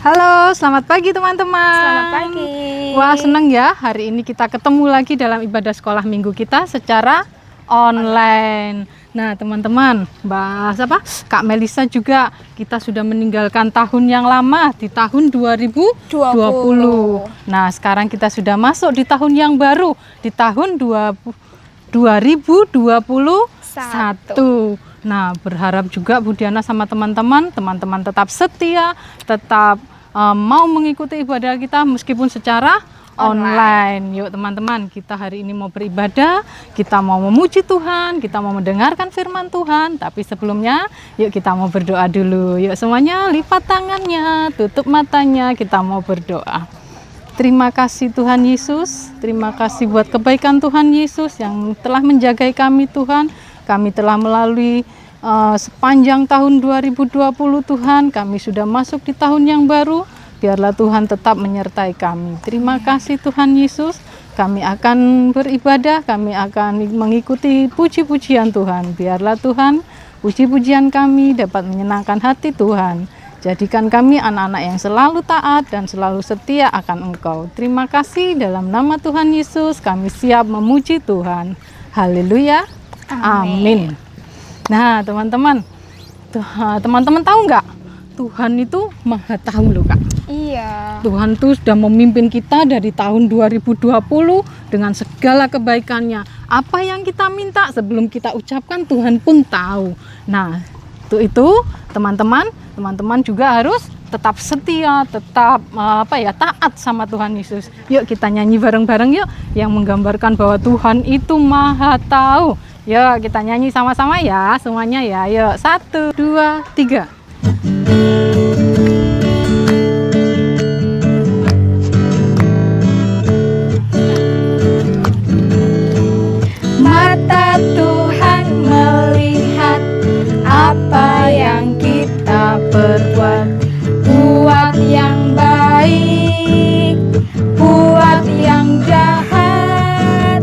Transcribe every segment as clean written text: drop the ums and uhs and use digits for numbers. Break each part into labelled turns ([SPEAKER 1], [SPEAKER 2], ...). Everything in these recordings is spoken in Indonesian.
[SPEAKER 1] Halo, selamat pagi teman-teman.
[SPEAKER 2] Selamat pagi.
[SPEAKER 1] Wah, senang ya hari ini kita ketemu lagi dalam ibadah sekolah minggu kita secara online. Nah, teman-teman, bahas apa? Kak Melisa juga kita sudah meninggalkan tahun yang lama di tahun 2020. Nah, sekarang kita sudah masuk di tahun yang baru di tahun 2021. Nah, berharap juga Bu Diana sama teman-teman tetap setia, tetap mau mengikuti ibadah kita meskipun secara online. Yuk teman-teman, kita hari ini mau beribadah, kita mau memuji Tuhan, kita mau mendengarkan firman Tuhan. Tapi sebelumnya, yuk kita mau berdoa dulu. Yuk semuanya lipat tangannya, tutup matanya, kita mau berdoa. Terima kasih Tuhan Yesus, terima kasih buat kebaikan Tuhan Yesus yang telah menjagai kami Tuhan. Kami telah melalui sepanjang tahun 2020 Tuhan, kami sudah masuk di tahun yang baru. Biarlah Tuhan tetap menyertai kami. Terima kasih Tuhan Yesus. Kami akan beribadah, kami akan mengikuti puji-pujian Tuhan. Biarlah Tuhan, puji-pujian kami dapat menyenangkan hati Tuhan. Jadikan kami anak-anak yang selalu taat dan selalu setia akan Engkau. Terima kasih dalam nama Tuhan Yesus, kami siap memuji Tuhan. Haleluya. Amin. Nah, teman-teman tahu nggak? Tuhan itu maha tahu loh, Kak.
[SPEAKER 2] Iya.
[SPEAKER 1] Tuhan tuh sudah memimpin kita dari tahun 2020 dengan segala kebaikannya. Apa yang kita minta sebelum kita ucapkan, Tuhan pun tahu. Nah, itu teman-teman juga harus tetap setia, tetap taat sama Tuhan Yesus. Yuk kita nyanyi bareng-bareng yuk, yang menggambarkan bahwa Tuhan itu maha tahu. Yuk kita nyanyi sama-sama ya, semuanya ya. Yuk 1, 2, 3.
[SPEAKER 2] Mata Tuhan melihat apa yang kita perbuat, buat yang baik, buat yang jahat.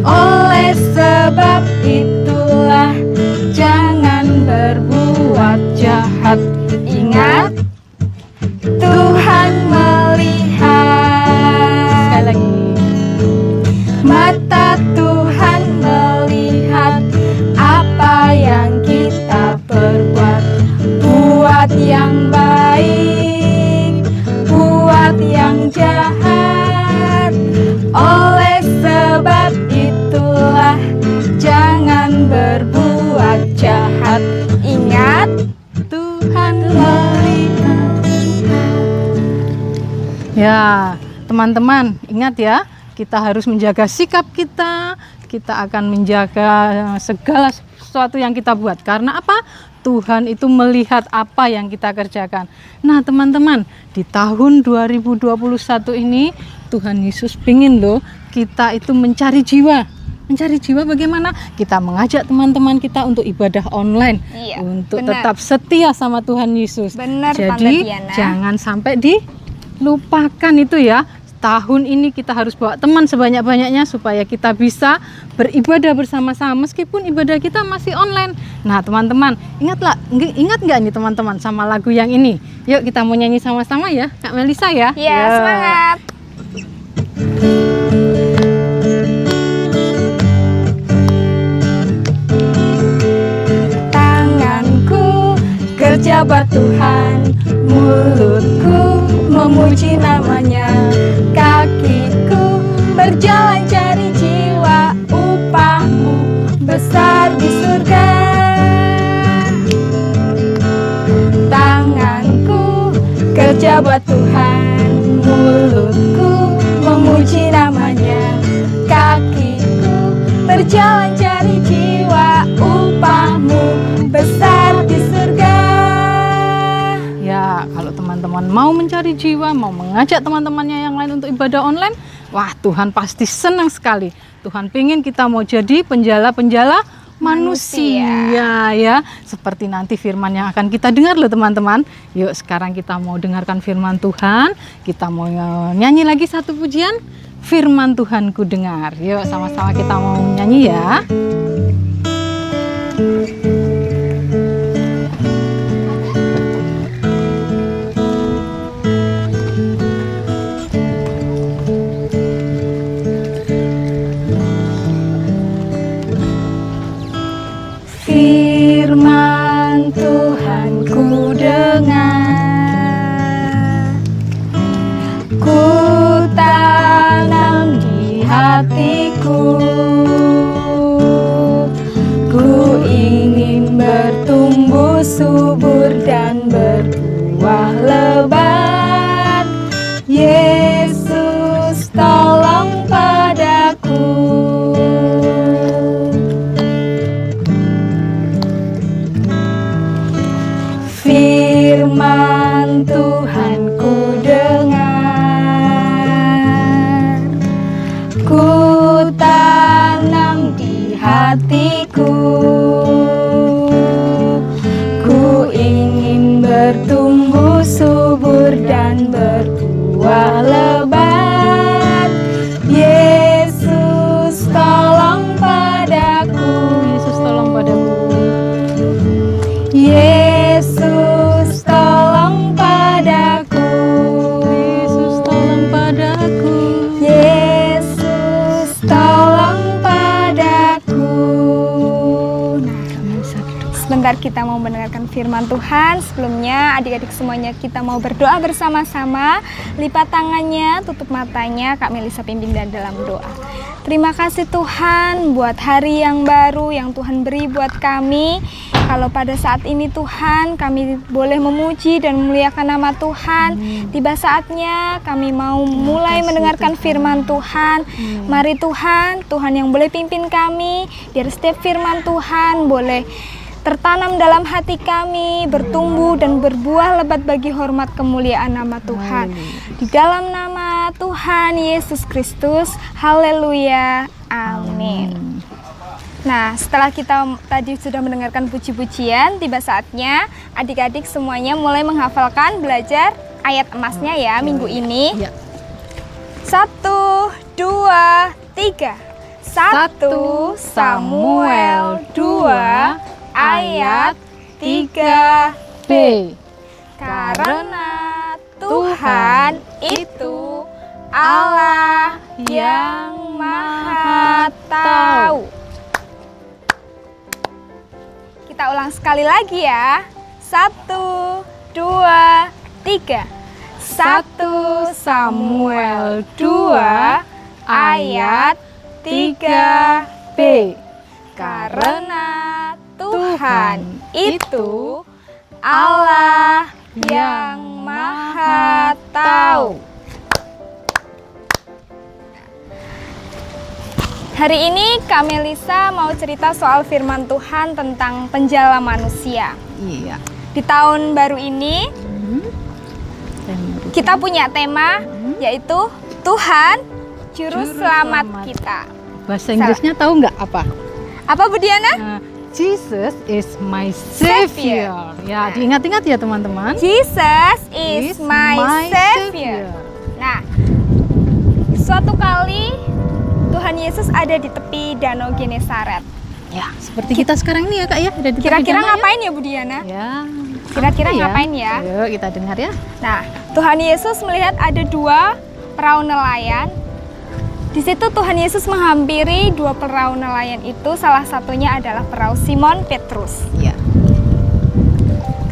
[SPEAKER 2] Oleh sebab itulah jangan berbuat jahat. Ingat, Tuhan melihat.
[SPEAKER 1] Sekali lagi.
[SPEAKER 2] Mata Tuhan melihat apa yang kita perbuat, buat yang baik, buat yang jahat. Oleh sebab itulah jangan berbuat jahat. Ingat, Tuhan melihat.
[SPEAKER 1] Ya, teman-teman, ingat ya, kita harus menjaga sikap kita. Kita akan menjaga segala sesuatu yang kita buat. Karena apa? Tuhan itu melihat apa yang kita kerjakan. Nah, teman-teman, di tahun 2021 ini Tuhan Yesus pingin loh kita itu mencari jiwa. Mencari jiwa bagaimana? Kita mengajak teman-teman kita untuk ibadah online.
[SPEAKER 2] Iya,
[SPEAKER 1] untuk
[SPEAKER 2] benar.
[SPEAKER 1] tetap setia sama Tuhan Yesus.
[SPEAKER 2] Benar, Tante
[SPEAKER 1] Jadi
[SPEAKER 2] Diana.
[SPEAKER 1] jangan sampai dilupakan itu ya. Tahun ini kita harus bawa teman sebanyak-banyaknya supaya kita bisa beribadah bersama-sama meskipun ibadah kita masih online. Nah, teman-teman, ingat nggak nih teman-teman sama lagu yang ini? Yuk kita mau nyanyi sama-sama ya, Kak Melisa ya.
[SPEAKER 2] Ya, semangat. Tanganku kerja buat Tuhan, mulutku memuji namanya, kakiku berjalan cari jiwa, upahmu besar di surga. Tanganku kerja buat Tuhan, mulutku memuji namanya, kakiku berjalan cari jiwa, upahmu besar di surga.
[SPEAKER 1] Ya, kalau teman-teman mau mencari jiwa, mau mengajak teman-temannya yang lain untuk ibadah online, wah Tuhan pasti senang sekali. Tuhan pingin kita mau jadi penjala-penjala manusia ya. Seperti nanti firman yang akan kita dengar loh teman-teman. Yuk sekarang kita mau dengarkan firman Tuhan. Kita mau nyanyi lagi satu pujian. Firman Tuhan ku dengar. Yuk sama-sama kita mau nyanyi ya.
[SPEAKER 2] ku tanam di hatiku. Ku ingin bertumbuh subur dan berbuah lebat. Yesus, tolong padaku. Firman Tuhan ku dengar, ku tanam di hatiku. Ku ingin bertumbuh subur dan berbuah lebat. Yesus, tolong padaku.
[SPEAKER 1] Yesus tolong padaku.
[SPEAKER 2] Yesus, tolong padaku.
[SPEAKER 1] Yesus tolong padaku.
[SPEAKER 2] Yesus, tolong padaku. Sebentar kita mau mendengarkan firman Tuhan. Sebelumnya adik-adik semuanya kita mau berdoa bersama-sama. Lipat tangannya, tutup matanya, Kak Melisa pimpin dalam doa. Terima kasih Tuhan buat hari yang baru yang Tuhan beri buat kami. Kalau pada saat ini Tuhan kami boleh memuji dan memuliakan nama Tuhan. Tiba saatnya kami mau mulai mendengarkan firman Tuhan. Mari Tuhan, Tuhan yang boleh pimpin kami. Biar setiap firman Tuhan boleh tertanam dalam hati kami, bertumbuh dan berbuah lebat bagi hormat kemuliaan nama Tuhan. Di dalam nama Tuhan Yesus Kristus, haleluya, amin. Nah, setelah kita tadi sudah mendengarkan puji-pujian, tiba saatnya adik-adik semuanya mulai menghafalkan belajar ayat emasnya ya minggu ini. 1, 2, 3. 1 Samuel 2 ayat 3b. Karena Tuhan itu Allah yang Maha Tahu. Kita ulang sekali lagi ya. 1, 2, 3. 1 Samuel 2 ayat 3b. Karena Tuhan itu Allah yang Maha Tahu. Hari ini Kak Melisa mau cerita soal firman Tuhan tentang penjala manusia.
[SPEAKER 1] Iya.
[SPEAKER 2] Di tahun baru ini kita punya tema yaitu Tuhan Juru Selamat kita.
[SPEAKER 1] Bahasa Inggrisnya tahu nggak apa?
[SPEAKER 2] Apa Bu Diana?
[SPEAKER 1] Jesus is my Savior. Ya, diingat-ingat ya teman-teman.
[SPEAKER 2] Jesus is my Savior. Nah, suatu kali Tuhan Yesus ada di tepi Danau Genesaret.
[SPEAKER 1] Ya, seperti kita sekarang ini ya Kak ya. Ada di
[SPEAKER 2] Kira-kira
[SPEAKER 1] danau,
[SPEAKER 2] ngapain ya Bu Diana?
[SPEAKER 1] Ya.
[SPEAKER 2] Kira-kira
[SPEAKER 1] apa
[SPEAKER 2] ngapain ya?
[SPEAKER 1] Yuk kita dengar ya.
[SPEAKER 2] Nah, Tuhan Yesus melihat ada 2 perahu nelayan. Di situ Tuhan Yesus menghampiri 2 perahu nelayan itu, salah satunya adalah perahu Simon Petrus.
[SPEAKER 1] Ya.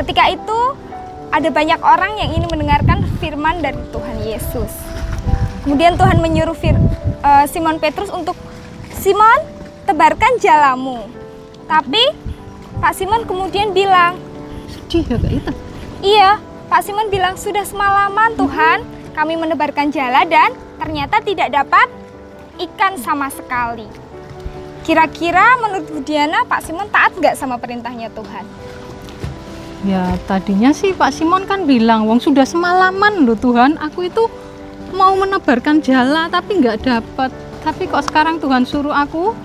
[SPEAKER 2] Ketika itu ada banyak orang yang ingin mendengarkan firman dari Tuhan Yesus. Kemudian Tuhan menyuruh Simon Petrus untuk, Simon, tebarkan jalamu. Tapi Pak Simon kemudian bilang,
[SPEAKER 1] Sedih ya Kak itu.
[SPEAKER 2] iya, Pak Simon bilang, sudah semalaman Tuhan kami menebarkan jala dan ternyata tidak dapat ikan sama sekali. Kira-kira menurut Bu Diana, Pak Simon taat nggak sama perintahnya Tuhan?
[SPEAKER 1] Ya tadinya sih Pak Simon kan bilang, wong sudah semalaman loh Tuhan, aku itu mau menebarkan jala tapi nggak dapat. Tapi kok sekarang Tuhan suruh aku,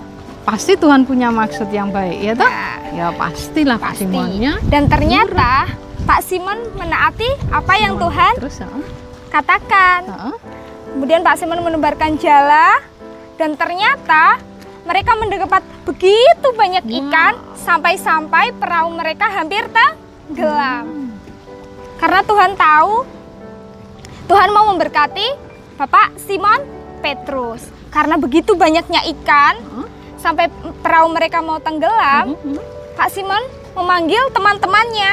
[SPEAKER 1] pasti Tuhan punya maksud yang baik ya toh?
[SPEAKER 2] Nah,
[SPEAKER 1] Ya pastilah Pak
[SPEAKER 2] pasti.
[SPEAKER 1] Simonnya.
[SPEAKER 2] Dan ternyata Pak Simon menaati apa yang Tuhan
[SPEAKER 1] Terus
[SPEAKER 2] katakan. Kemudian Pak Simon menebarkan jala dan ternyata mereka mendapat begitu banyak ikan sampai-sampai perahu mereka hampir tenggelam. Karena Tuhan tahu Tuhan mau memberkati Bapak Simon Petrus. Karena begitu banyaknya ikan sampai perahu mereka mau tenggelam, Pak Simon memanggil teman-temannya.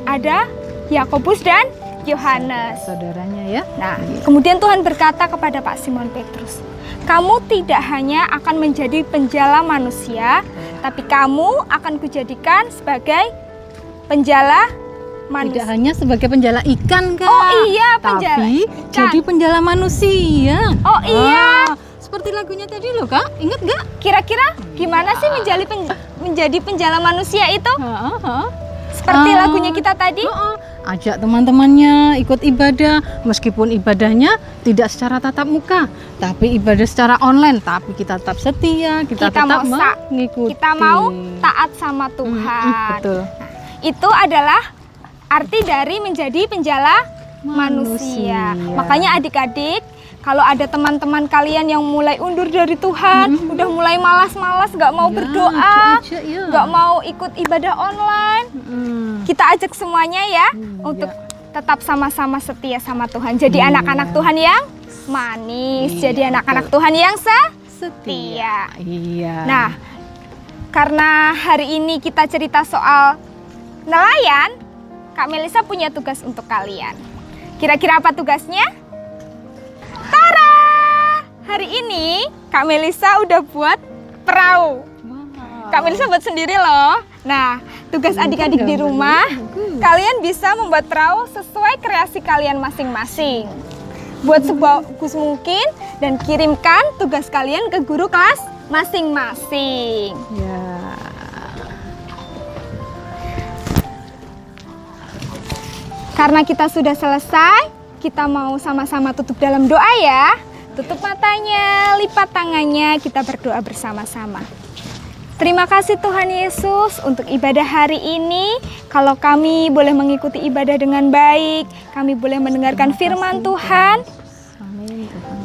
[SPEAKER 2] Ada Yakobus dan Yohanes.
[SPEAKER 1] Saudaranya ya.
[SPEAKER 2] Nah, kemudian Tuhan berkata kepada Pak Simon Petrus, kamu tidak hanya akan menjadi penjala manusia, tapi kamu akan kujadikan sebagai penjala manusia.
[SPEAKER 1] Tidak hanya sebagai penjala ikan, Kak.
[SPEAKER 2] Oh iya, penjala
[SPEAKER 1] tapi
[SPEAKER 2] ikan.
[SPEAKER 1] jadi penjala manusia.
[SPEAKER 2] Oh iya.
[SPEAKER 1] Seperti lagunya tadi loh, Kak. Ingat nggak?
[SPEAKER 2] Kira-kira gimana sih menjadi penjala manusia itu? Seperti
[SPEAKER 1] Ah.
[SPEAKER 2] lagunya kita tadi?
[SPEAKER 1] Ajak teman-temannya ikut ibadah, meskipun ibadahnya tidak secara tatap muka, tapi ibadah secara online, tapi kita tetap setia, kita tetap mengikuti.
[SPEAKER 2] Kita mau taat sama Tuhan.
[SPEAKER 1] Betul.
[SPEAKER 2] Itu adalah arti dari menjadi penjala manusia. Makanya adik-adik, kalau ada teman-teman kalian yang mulai undur dari Tuhan, udah mulai malas-malas, nggak mau berdoa, nggak mau ikut ibadah online, kita ajak semuanya ya untuk tetap sama-sama setia sama Tuhan. Jadi anak-anak Tuhan yang manis, jadi anak-anak Tuhan yang setia.
[SPEAKER 1] Iya.
[SPEAKER 2] Nah, karena hari ini kita cerita soal nelayan, Kak Melisa punya tugas untuk kalian. Kira-kira apa tugasnya? Tara! Hari ini Kak Melisa udah buat perahu. Kak Melisa buat sendiri loh. Nah, tugas adik-adik di rumah, kalian bisa membuat perahu sesuai kreasi kalian masing-masing. Buat sebagus mungkin dan kirimkan tugas kalian ke guru kelas masing-masing.
[SPEAKER 1] Ya.
[SPEAKER 2] Karena kita sudah selesai, kita mau sama-sama tutup dalam doa ya. Tutup matanya, lipat tangannya, kita berdoa bersama-sama. Terima kasih Tuhan Yesus untuk ibadah hari ini. Kalau kami boleh mengikuti ibadah dengan baik, kami boleh mendengarkan firman Tuhan.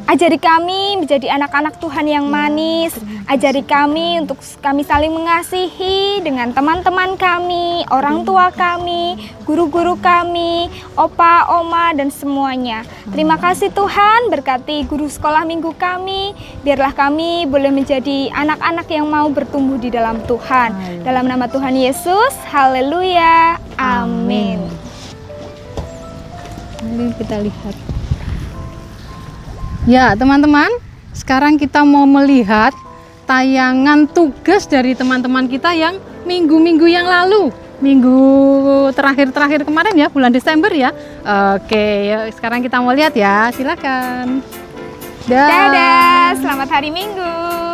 [SPEAKER 2] Ajari kami menjadi anak-anak Tuhan yang manis. Ajari kami untuk kami saling mengasihi dengan teman-teman kami, orang tua kami, guru-guru kami, opa, oma, dan semuanya. Terima kasih Tuhan, berkati guru sekolah minggu kami. Biarlah kami boleh menjadi anak-anak yang mau bertumbuh di dalam Tuhan. Dalam nama Tuhan Yesus, haleluya, amin.
[SPEAKER 1] Mari kita lihat. Ya, teman-teman, sekarang kita mau melihat tayangan tugas dari teman-teman kita yang minggu-minggu yang lalu. Minggu terakhir kemarin ya, bulan Desember ya. Oke, yuk sekarang kita mau lihat ya. Silakan.
[SPEAKER 2] Dadah, selamat hari Minggu.